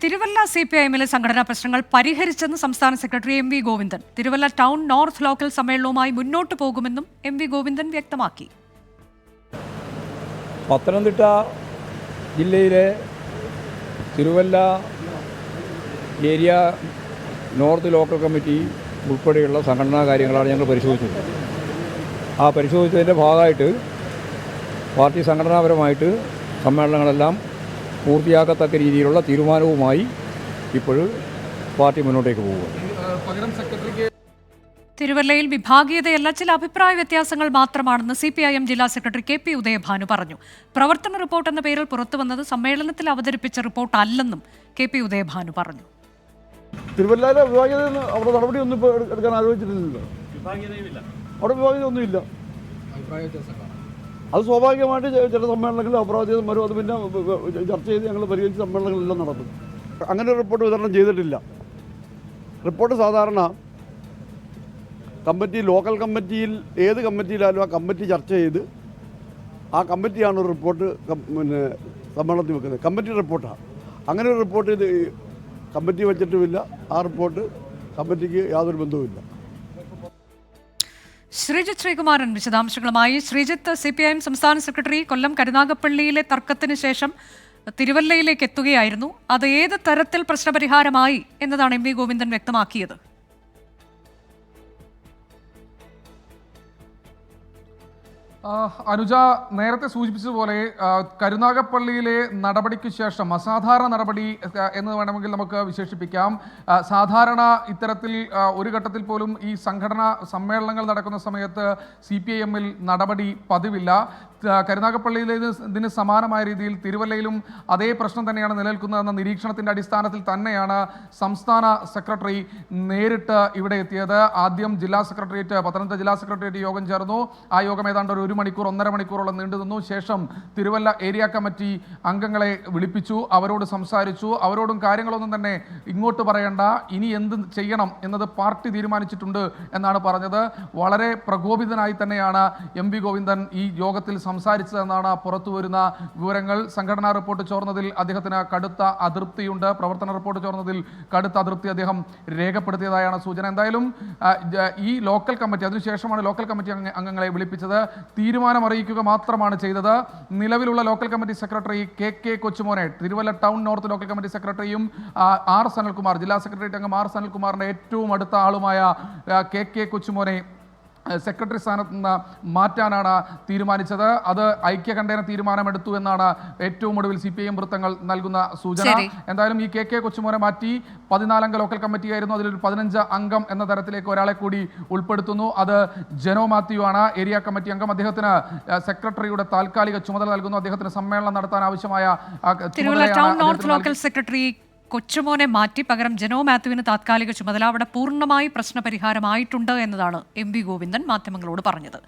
തിരുവല്ല CPIMലെ സംഘടനാ പ്രശ്നങ്ങൾ പരിഹരിച്ചെന്ന് സംസ്ഥാന secretary MV Govindan. Thiruvalla town north local സമ്മേളനവുമായി മുന്നോട്ട് പോകുമെന്നും MV ഗോവിന്ദൻ വ്യക്തമാക്കി. പത്തനംതിട്ട ജില്ലയിലെ Thiruvalla area north local committee ഉൾപ്പെടെയുള്ള സംഘടനാ കാര്യങ്ങളാണ് ഞങ്ങൾ പരിശോധിച്ചത്. ആ പരിശോധിച്ചതിൻ്റെ ഭാഗമായിട്ട് പാർട്ടി സംഘടനാപരമായിട്ട് സമ്മേളനങ്ങളെല്ലാം പൂർത്തിയാക്കത്തക്ക രീതിയിലുള്ള തീരുമാനവുമായി ഇപ്പോൾ പാർട്ടി മുന്നോട്ടേക്ക് പോകുക. തിരുവല്ലയിൽ വിഭാഗീയതയല്ല, ചില അഭിപ്രായ വ്യത്യാസങ്ങൾ മാത്രമാണെന്ന് CPIM ജില്ലാ സെക്രട്ടറി KP ഉദയഭാനു പറഞ്ഞു. പ്രവർത്തന റിപ്പോർട്ട് എന്ന പേരിൽ പുറത്തുവന്നത് സമ്മേളനത്തിൽ അവതരിപ്പിച്ച റിപ്പോർട്ട് അല്ലെന്നും KP ഉദയഭാനു പറഞ്ഞു. തിരുവല്ലയിലെ വിഭാഗീയത അവിടെ നടപടിയൊന്നും ഇപ്പോൾ എടുക്കാൻ ആലോചിച്ചിട്ടില്ലല്ലോ. അവിടെ വിഭാഗീയതയൊന്നുമില്ല. അത് സ്വാഭാവികമായിട്ട് ചില സമ്മേളനങ്ങളിൽ അപരാധികം വരും. അത് പിന്നെ ചർച്ച ചെയ്ത് ഞങ്ങൾ പരിഗണിച്ച സമ്മേളനങ്ങളെല്ലാം നടത്തും. അങ്ങനെ ഒരു റിപ്പോർട്ട് വിതരണം ചെയ്തിട്ടില്ല. റിപ്പോർട്ട് സാധാരണ കമ്മിറ്റി, ലോക്കൽ കമ്മിറ്റിയിൽ ഏത് കമ്മിറ്റിയിലായാലും ആ കമ്മിറ്റി ചർച്ച ചെയ്ത് ആ കമ്മിറ്റിയാണ് ഒരു റിപ്പോർട്ട് പിന്നെ സമ്മേളനത്തിൽ വെക്കുന്നത്. കമ്മിറ്റി റിപ്പോർട്ടാണ്. അങ്ങനെ ഒരു റിപ്പോർട്ട് ഇത് കമ്മിറ്റി വെച്ചിട്ടുമില്ല. ആ റിപ്പോർട്ട് കമ്മിറ്റിക്ക് യാതൊരു ബന്ധവുമില്ല. ശ്രീജിത്ത് ശ്രീകുമാരൻ വിശദാംശങ്ങളുമായി. ശ്രീജിത്ത്, CPIM സംസ്ഥാന സെക്രട്ടറി കൊല്ലം കരുനാഗപ്പള്ളിയിലെ തർക്കത്തിന് ശേഷം തിരുവല്ലയിലേക്ക് എത്തുകയായിരുന്നു. അത് ഏത് തരത്തിൽ പ്രശ്നപരിഹാരമായി എന്നതാണ് MV ഗോവിന്ദൻ വ്യക്തമാക്കിയത്. അനുജ നേരത്തെ സൂചിപ്പിച്ചതുപോലെ കരുനാഗപ്പള്ളിയിലെ നടപടിക്ക് ശേഷം അസാധാരണ നടപടി എന്ന് വേണമെങ്കിൽ നമുക്ക് വിശേഷിപ്പിക്കാം. സാധാരണ ഇത്തരത്തിൽ ഒരു ഘട്ടത്തിൽ പോലും ഈ സംഘടനാ സമ്മേളനങ്ങൾ നടക്കുന്ന സമയത്ത് CPIMൽ നടപടി പതിവില്ല. കരുനാഗപ്പള്ളിയിലെ ഇതിന് സമാനമായ രീതിയിൽ തിരുവല്ലയിലും അതേ പ്രശ്നം തന്നെയാണ് നിലനിൽക്കുന്നതെന്ന നിരീക്ഷണത്തിൻ്റെ അടിസ്ഥാനത്തിൽ തന്നെയാണ് സംസ്ഥാന സെക്രട്ടറി നേരിട്ട് ഇവിടെ എത്തിയത്. ആദ്യം ജില്ലാ സെക്രട്ടേറിയറ്റ്, പത്തനംതിട്ട ജില്ലാ സെക്രട്ടേറിയറ്റ് യോഗം ചേർന്നു. ആ യോഗം ഏതാണ്ട് ഒരു മണിക്കൂർ, 1.5 മണിക്കൂറോളം നീണ്ടു നിന്നു. ശേഷം തിരുവല്ല ഏരിയ കമ്മിറ്റി അംഗങ്ങളെ വിളിപ്പിച്ചു, അവരോട് സംസാരിച്ചു. അവരോടും കാര്യങ്ങളൊന്നും തന്നെ ഇങ്ങോട്ട് പറയണ്ട, ഇനി എന്ത് ചെയ്യണം എന്നത് പാർട്ടി തീരുമാനിച്ചിട്ടുണ്ട് എന്നാണ് പറഞ്ഞത്. വളരെ പ്രകോപിതനായി തന്നെയാണ് MV ഗോവിന്ദൻ ഈ യോഗത്തിൽ സംസാരിച്ചതെന്നാണ് പുറത്തു വരുന്ന വിവരങ്ങൾ. സംഘടനാ റിപ്പോർട്ട് ചോർന്നതിൽ അദ്ദേഹത്തിന് കടുത്ത അതൃപ്തിയുണ്ട്. പ്രവർത്തന റിപ്പോർട്ട് ചോർന്നതിൽ കടുത്ത അതൃപ്തി അദ്ദേഹം രേഖപ്പെടുത്തിയതായാണ് സൂചന. എന്തായാലും ഈ ലോക്കൽ കമ്മിറ്റി, അതിനുശേഷമാണ് ലോക്കൽ കമ്മിറ്റി അംഗങ്ങളെ വിളിപ്പിച്ചത്. തീരുമാനം അറിയിക്കുക മാത്രമാണ് ചെയ്തത്. നിലവിലുള്ള ലോക്കൽ കമ്മിറ്റി സെക്രട്ടറി KK കൊച്ചുമോനെ, Thiruvalla town north local committee സെക്രട്ടറിയും R സനൽകുമാർ, ജില്ലാ സെക്രട്ടേറിയറ്റ് അംഗം R സനൽകുമാറിന്റെ ഏറ്റവും അടുത്ത ആളുമായ KK കൊച്ചുമോനെ സെക്രട്ടറി സ്ഥാനത്ത് നിന്ന് മാറ്റാനാണ് തീരുമാനിച്ചത്. അത് ഐക്യകണ്ഠേന തീരുമാനമെടുത്തു എന്നാണ് ഏറ്റവും ഒടുവിൽ CPIM വൃത്തങ്ങൾ നൽകുന്ന സൂചന. എന്തായാലും ഈ KK കൊച്ചുമോനെ മാറ്റി 14 അംഗ ലോക്കൽ കമ്മിറ്റി ആയിരുന്നു, അതിലൊരു 15 അംഗം എന്ന തരത്തിലേക്ക് ഒരാളെ കൂടി ഉൾപ്പെടുത്തുന്നു. അത് ജനോ മാത്യു ആണ്, ഏരിയ കമ്മിറ്റി അംഗം. അദ്ദേഹത്തിന് സെക്രട്ടറിയുടെ താൽക്കാലിക ചുമതല നൽകുന്നു. അദ്ദേഹത്തിന് സമ്മേളനം നടത്താൻ ആവശ്യമായ സെക്രട്ടറി കൊച്ചുമോനെ മാറ്റി പകരം ജനോ മാത്യുവിന് താത്കാലിക ചുമതല. അവിടെ പൂർണ്ണമായി പ്രശ്നപരിഹാരമായിട്ടുണ്ട് എന്നതാണ് MV ഗോവിന്ദൻ മാധ്യമങ്ങളോട് പറഞ്ഞത്.